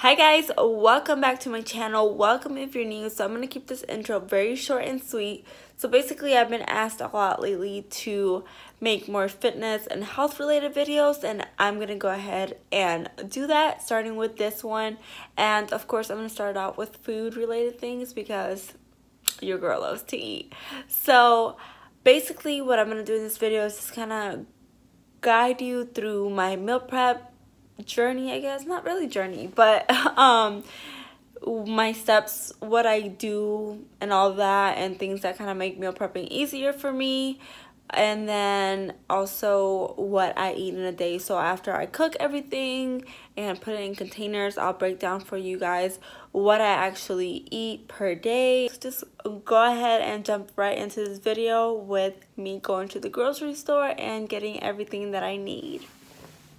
Hi guys, welcome back to my channel. Welcome if you're new. So I'm going to keep this intro very short and sweet. So basically I've been asked a lot lately to make more fitness and health related videos, and I'm going to go ahead and do that, starting with this one. And of course I'm going to start out with food related things because your girl loves to eat. So basically what I'm going to do in this video is just kind of guide you through my meal prep journey, I guess. Not really journey, but my steps, what I do and all that, and things that kind of make meal prepping easier for me. And then also what I eat in a day. So after I cook everything and put it in containers, I'll break down for you guys what I actually eat per day. Just go ahead and jump right into this video with me going to the grocery store and getting everything that I need.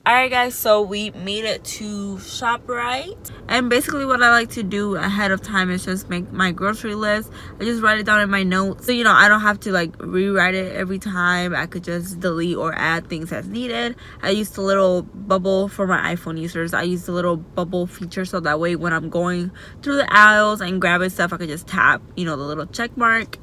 Alright guys, so we made it to ShopRite, and basically what I like to do ahead of time is just make my grocery list. I just write it down in my notes, so I don't have to like rewrite it every time. I could just delete or add things as needed. I use the little bubble for my iPhone users. I use the little bubble feature, so that way when I'm going through the aisles and grabbing stuff, I could just tap the little check mark.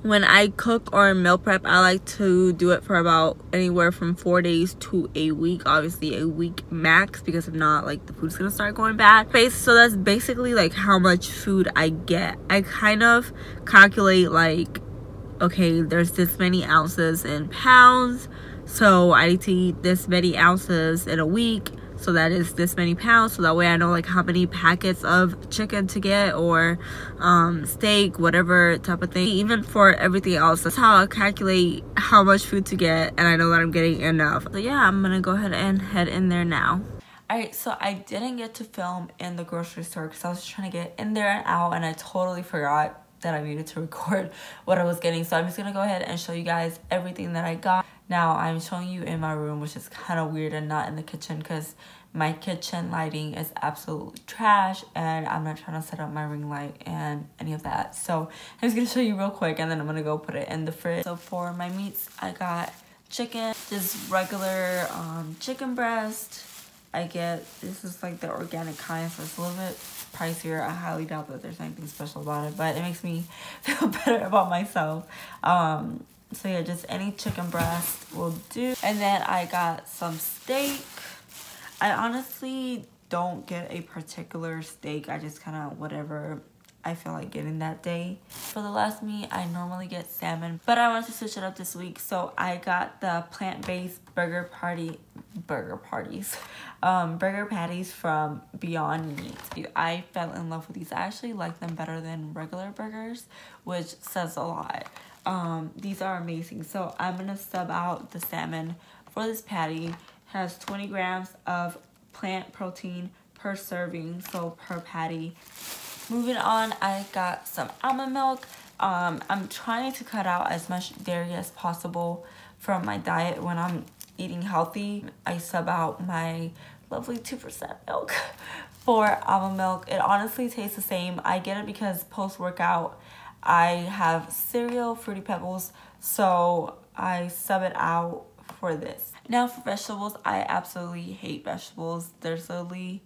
When I cook or meal prep, I like to do it for about anywhere from 4 days to a week. Obviously a week max, because if not, like, the food's gonna start going bad. So that's basically like how much food I get. I kind of calculate like, okay, there's this many ounces in pounds, so I need to eat this many ounces in a week, so that is this many pounds. So that way I know like how many packets of chicken to get, or steak, whatever type of thing. Even for everything else, that's how I calculate how much food to get, and I know that I'm getting enough. So yeah, I'm gonna go ahead and head in there now. Alright, so I didn't get to film in the grocery store because I was trying to get in there and out, and I totally forgot that I needed to record what I was getting. So I'm just gonna go ahead and show you guys everything that I got. Now I'm showing you in my room, which is kind of weird, and not in the kitchen because my kitchen lighting is absolutely trash, and I'm not trying to set up my ring light and any of that. So I'm just gonna show you real quick, and then I'm gonna go put it in the fridge. So for my meats, I got chicken, just regular chicken breast. This is like the organic kind, so it's a little bit pricier. I highly doubt that there's anything special about it, but it makes me feel better about myself. So yeah, just any chicken breast will do. And then I got some steak. I honestly don't get a particular steak. I just kind of whatever I feel like getting that day. For the last meat, I normally get salmon, but I wanted to switch it up this week, so I got the plant-based burger patties from Beyond Meat. I fell in love with these. I actually like them better than regular burgers, which says a lot. These are amazing. So I'm gonna sub out the salmon for this patty. It has 20 grams of plant protein per serving, so per patty. Moving on, I got some almond milk. I'm trying to cut out as much dairy as possible from my diet when I'm eating healthy. I sub out my lovely 2% milk for almond milk. It honestly tastes the same. I get it because post-workout I have cereal, Fruity Pebbles, so I sub it out for this. Now for vegetables, I absolutely hate vegetables. There's literally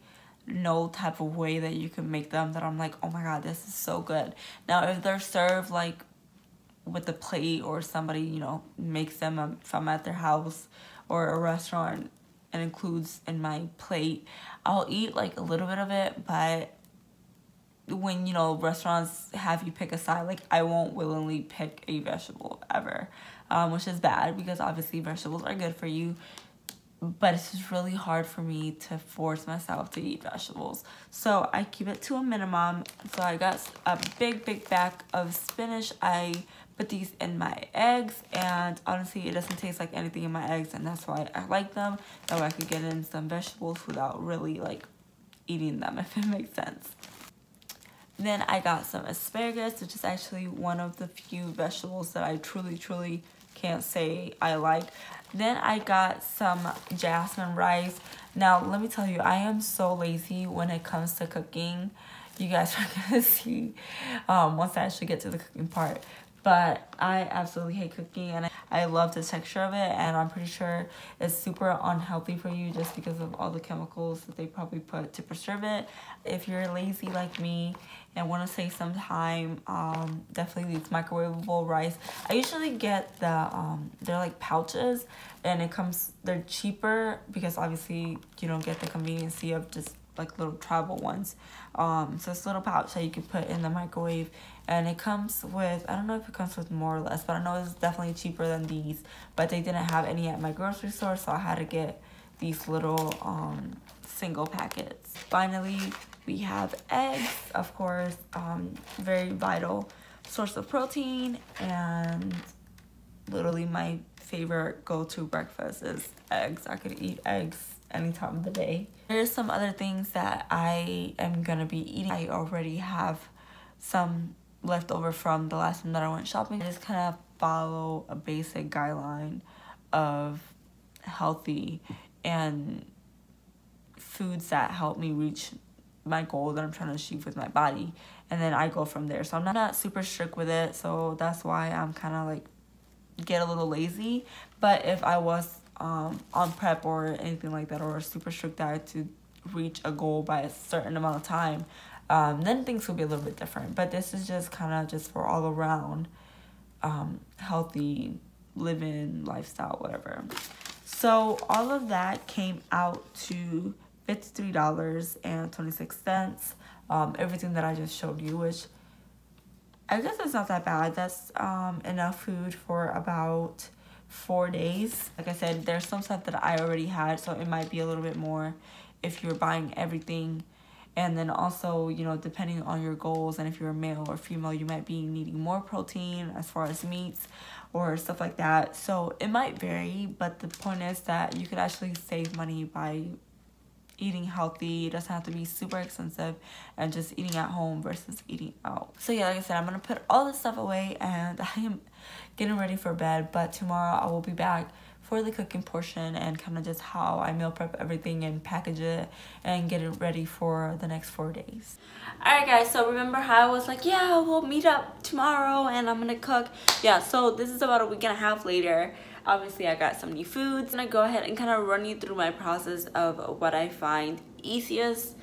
no type of way that you can make them that I'm like, oh my god, this is so good. Now if they're served like with the plate, or somebody makes them from at their house or a restaurant and includes in my plate, I'll eat like a little bit of it. But when restaurants have you pick a side, like, I won't willingly pick a vegetable ever, which is bad because obviously vegetables are good for you. But it's just really hard for me to force myself to eat vegetables. So I keep it to a minimum. So I got a big bag of spinach. I put these in my eggs, and honestly it doesn't taste like anything in my eggs, and that's why I like them. That way I could get in some vegetables without really like eating them, if it makes sense. Then I got some asparagus, which is actually one of the few vegetables that I truly can't say I like. Then I got some jasmine rice. Now let me tell you, I am so lazy when it comes to cooking. You guys are gonna see once I actually get to the cooking part. but I absolutely hate cooking, and I love the texture of it, and I'm pretty sure it's super unhealthy for you just because of all the chemicals that they probably put to preserve it. If you're lazy like me and want to save some time, definitely these microwavable rice. I usually get the they're like pouches, and they're cheaper because obviously you don't get the conveniency of just like little travel ones. So it's a little pouch that you can put in the microwave, and it comes with, I don't know if it comes with more or less, but I know it's definitely cheaper than these, but they didn't have any at my grocery store, so I had to get these little single packets. Finally, we have eggs, of course, very vital source of protein, and literally my favorite go-to breakfast is eggs. I could eat eggs any time of the day. There's some other things that I am gonna be eating. I already have some left over from the last time that I went shopping. I just kind of follow a basic guideline of healthy and foods that help me reach my goal that I'm trying to achieve with my body, and then I go from there. So I'm not super strict with it, so that's why I'm kind of like get a little lazy. But if I was on prep or anything like that, or a super strict diet to reach a goal by a certain amount of time, then things will be a little bit different. But this is just kind of just for all around healthy living, lifestyle, whatever. So all of that came out to $53.26. Everything that I just showed you, which I guess it's not that bad. That's enough food for about 4 days. Like I said, there's some stuff that I already had, so it might be a little bit more if you're buying everything. And then also, you know, depending on your goals, and if you're a male or female, you might be needing more protein as far as meats or stuff like that. So it might vary, but the point is that you could actually save money by eating healthy. It doesn't have to be super expensive, and just eating at home versus eating out. So yeah, like I said, I'm gonna put all this stuff away, and I am getting ready for bed. But tomorrow I will be back for the cooking portion, and kind of just how I meal prep everything and package it and get it ready for the next 4 days. Alright guys, so remember how I was like, yeah, we'll meet up tomorrow and I'm gonna cook. Yeah, so this is about a week and a half later. Obviously, I got some new foods. I'm gonna go ahead and kind of run you through my process of what I find easiest,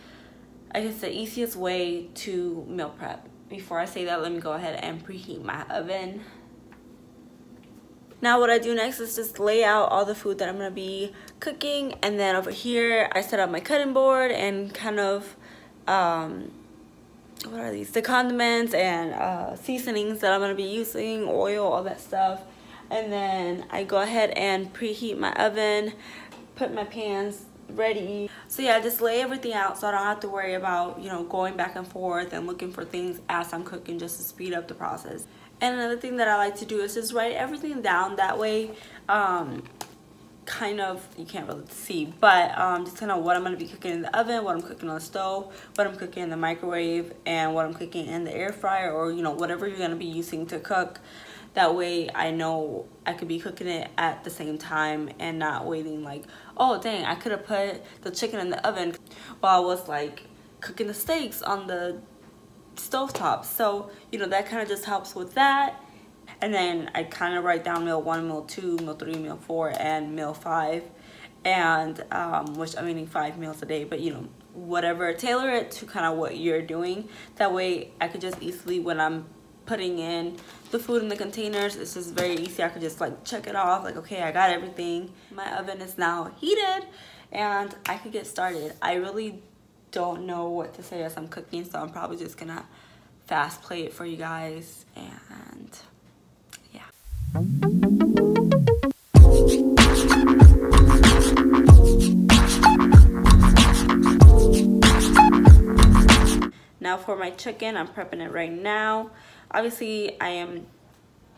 I guess the easiest way to meal prep. Before I say that, let me go ahead and preheat my oven. Now what I do next is just lay out all the food that I'm gonna be cooking, and then over here I set up my cutting board and kind of what are these, the condiments and seasonings that I'm gonna be using, oil, all that stuff. And then I go ahead and preheat my oven, put my pans ready. So yeah, just lay everything out so I don't have to worry about, you know, going back and forth and looking for things as I'm cooking, just to speed up the process. And another thing that I like to do is just write everything down. That way, kind of, you can't really see, but just kind of what I'm going to be cooking in the oven, what I'm cooking on the stove, what I'm cooking in the microwave, and what I'm cooking in the air fryer, or, you know, whatever you're going to be using to cook. That way I know I could be cooking it at the same time and not waiting like, oh dang, I could have put the chicken in the oven while I was like cooking the steaks on the stovetop. So, you know, that kind of just helps with that. And then I kind of write down meal 1, meal 2, meal 3, meal 4, and meal 5. And which I'm eating 5 meals a day, but you know, whatever, tailor it to kind of what you're doing. That way I could just easily, when I'm putting in the food in the containers, it's just very easy. I could just like check it off, like, okay, I got everything. My oven is now heated and I could get started. I really don't know what to say as I'm cooking, so I'm probably just gonna fast play it for you guys. And yeah, now for my chicken, I'm prepping it right now. Obviously, I am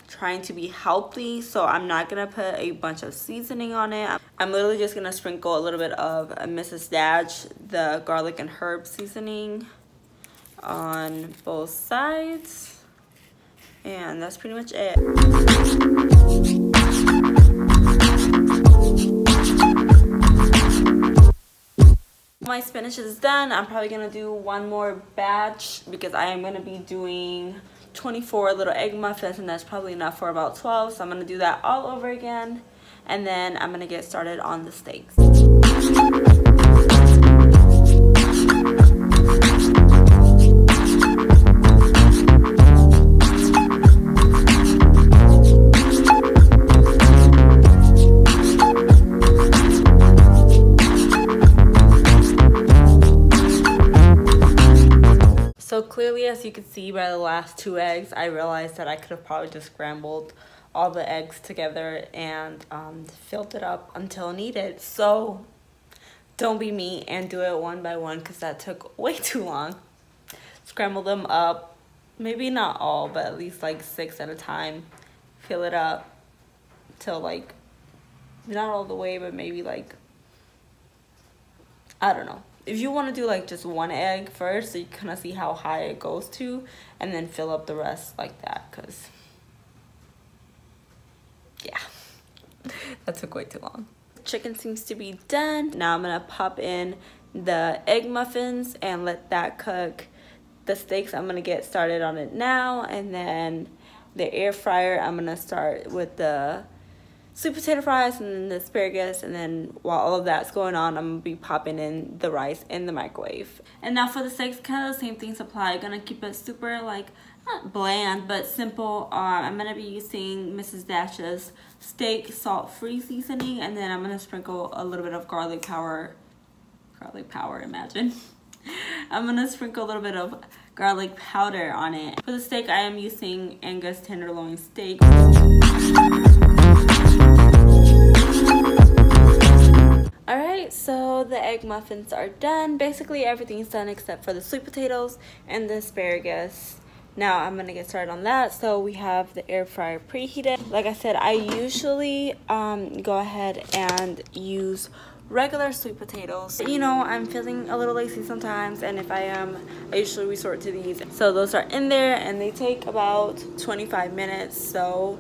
trying to be healthy, so I'm not gonna put a bunch of seasoning on it. I'm literally just gonna sprinkle a little bit of Mrs. Dadge, the garlic and herb seasoning, on both sides, and that's pretty much it. My spinach is done. I'm probably gonna do one more batch because I am gonna be doing 24 little egg muffins, and that's probably enough for about 12. So I'm going to do that all over again, and then I'm going to get started on the steaks. So clearly, as you can see by the last 2 eggs, I realized that I could have probably just scrambled all the eggs together and filled it up until needed. So don't be me and do it one by one, because that took way too long. Scramble them up, maybe not all, but at least like 6 at a time. Fill it up till like, not all the way, but maybe like, I don't know. If you want to do like just 1 egg first, so you kind of see how high it goes to, and then fill up the rest like that, because yeah, that took way too long. Chicken seems to be done. Now I'm gonna pop in the egg muffins and let that cook. The steaks, I'm gonna get started on it now, and then the air fryer, I'm gonna start with the sweet potato fries and then the asparagus, and then while all of that's going on, I'm gonna be popping in the rice in the microwave. And now for the steaks, kind of the same things apply. I'm gonna keep it super, like, not bland, but simple. I'm gonna be using Mrs. Dash's steak salt-free seasoning, and then I'm gonna sprinkle a little bit of garlic powder, imagine. I'm gonna sprinkle a little bit of garlic powder on it. For the steak, I am using Angus tenderloin steak. Alright, so the egg muffins are done. Basically everything's done except for the sweet potatoes and the asparagus. Now I'm gonna get started on that. So we have the air fryer preheated. Like I said, I usually go ahead and use regular sweet potatoes. You know, I'm feeling a little lazy sometimes, and if I am, I usually resort to these. So those are in there, and they take about 25 minutes. So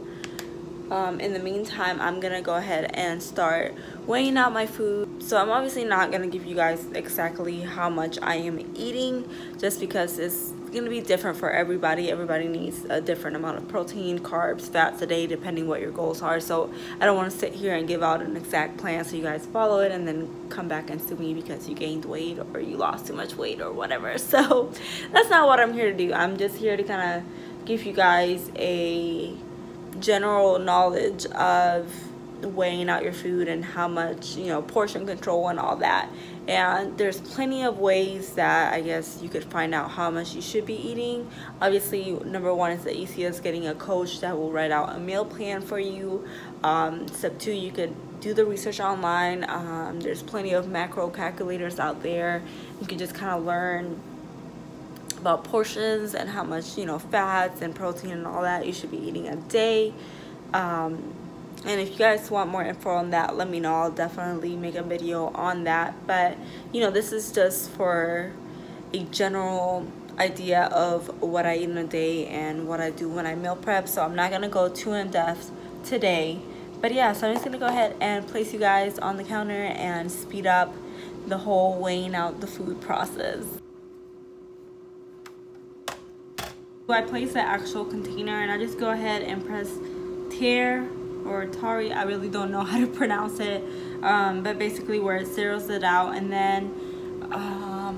in the meantime, I'm gonna go ahead and start weighing out my food. So I'm obviously not gonna give you guys exactly how much I am eating, just because it's gonna be different for everybody. Everybody needs a different amount of protein, carbs, fats a day, depending what your goals are. So I don't want to sit here and give out an exact plan so you guys follow it and then come back and sue me because you gained weight or you lost too much weight or whatever. So that's not what I'm here to do. I'm just here to kind of give you guys a general knowledge of weighing out your food and how much, you know, portion control and all that. And there's plenty of ways that I guess you could find out how much you should be eating. Obviously, number one is the easiest, getting a coach that will write out a meal plan for you. Step 2, you could do the research online. There's plenty of macro calculators out there. You can just kind of learn about portions and how much, you know, fats and protein and all that you should be eating a day. And if you guys want more info on that, let me know. I'll definitely make a video on that. But, you know, this is just for a general idea of what I eat in a day and what I do when I meal prep. So I'm not going to go too in depth today. But yeah, so I'm just going to go ahead and place you guys on the counter and speed up the whole weighing out the food process. I place the actual container and I just go ahead and press tear or tari, I really don't know how to pronounce it, but basically where it zeroes it out. And then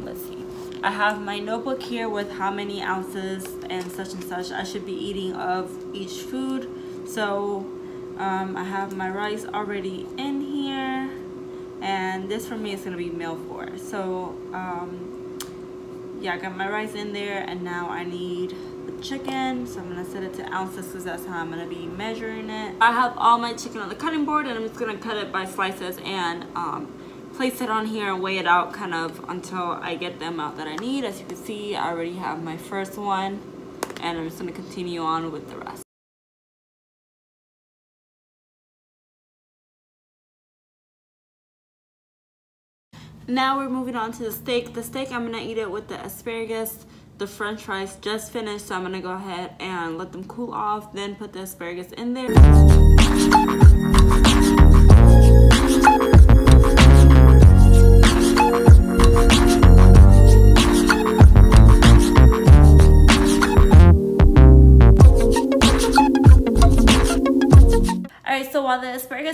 let's see, I have my notebook here with how many ounces and such I should be eating of each food. So I have my rice already in here, and this for me is going to be meal 4. So yeah, I got my rice in there, and now I need chicken, so I'm gonna set it to ounces because that's how I'm gonna be measuring it. I have all my chicken on the cutting board, and I'm just gonna cut it by slices and place it on here and weigh it out kind of until I get the amount that I need. As you can see, I already have my first one, and I'm just gonna continue on with the rest. Now we're moving on to the steak. The steak, I'm gonna eat it with the asparagus. The french fries just finished, so I'm gonna go ahead and let them cool off, then put the asparagus in there.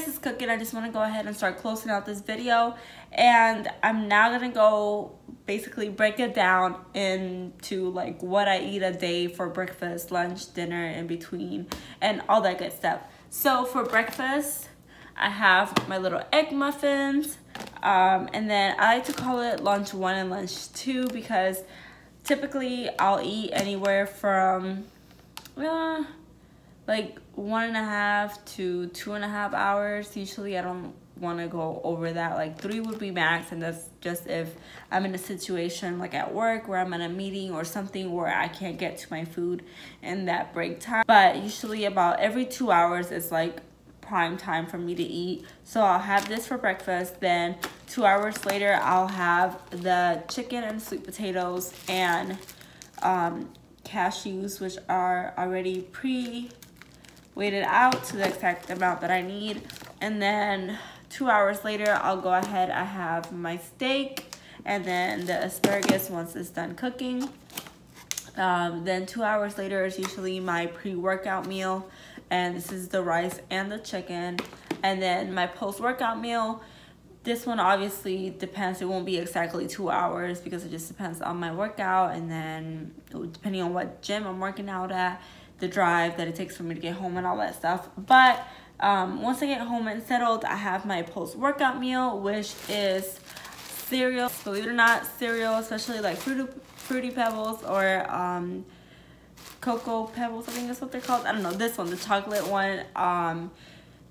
rice is cooking, I just want to go ahead and start closing out this video. And I'm now going to go basically break it down into like what I eat a day for breakfast, lunch, dinner, in between, and all that good stuff. So for breakfast, I have my little egg muffins. And then I like to call it lunch 1 and lunch 2 because typically I'll eat anywhere from like 1.5 to 2.5 hours. Usually I don't want to go over that. Like 3 would be max, and that's just if I'm in a situation like at work where I'm in a meeting or something where I can't get to my food in that break time. But usually about every 2 hours is like prime time for me to eat. So I'll have this for breakfast, then 2 hours later I'll have the chicken and sweet potatoes and cashews, which are already pre-weighted out to the exact amount that I need. And then 2 hours later I'll go ahead, I have my steak and then the asparagus once it's done cooking. Then 2 hours later is usually my pre-workout meal, and this is the rice and the chicken. And then my post-workout meal, this one obviously depends. It won't be exactly 2 hours because it just depends on my workout, and then depending on what gym I'm working out at, the drive that it takes for me to get home and all that stuff. But once I get home and settled, I have my post-workout meal, which is cereal. Believe it or not, cereal, especially like Fruity Pebbles or Cocoa Pebbles, I think that's what they're called. I don't know, this one, the chocolate one.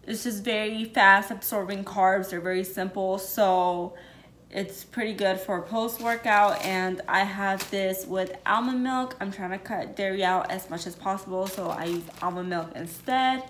It's just very fast absorbing carbs. They're very simple, so it's pretty good for post-workout. And I have this with almond milk. I'm trying to cut dairy out as much as possible, so I use almond milk instead.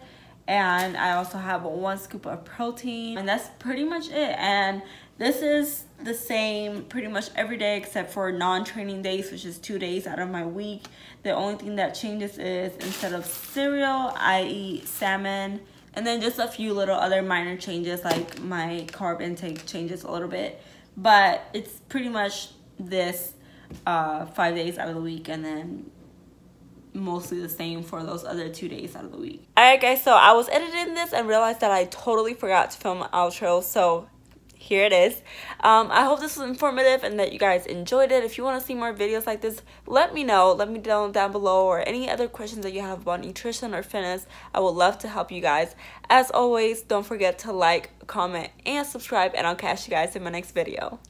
And I also have 1 scoop of protein, and that's pretty much it. And this is the same pretty much every day except for non-training days, which is 2 days out of my week. The only thing that changes is instead of cereal, I eat salmon. And then just a few little other minor changes, like my carb intake changes a little bit. But it's pretty much this 5 days out of the week, and then mostly the same for those other 2 days out of the week. Alright guys, so I was editing this and realized that I totally forgot to film an outro, so here it is. I hope this was informative and that you guys enjoyed it. If you want to see more videos like this, let me know. Let me know down below, or any other questions that you have about nutrition or fitness. I would love to help you guys. As always, don't forget to like, comment, and subscribe, and I'll catch you guys in my next video.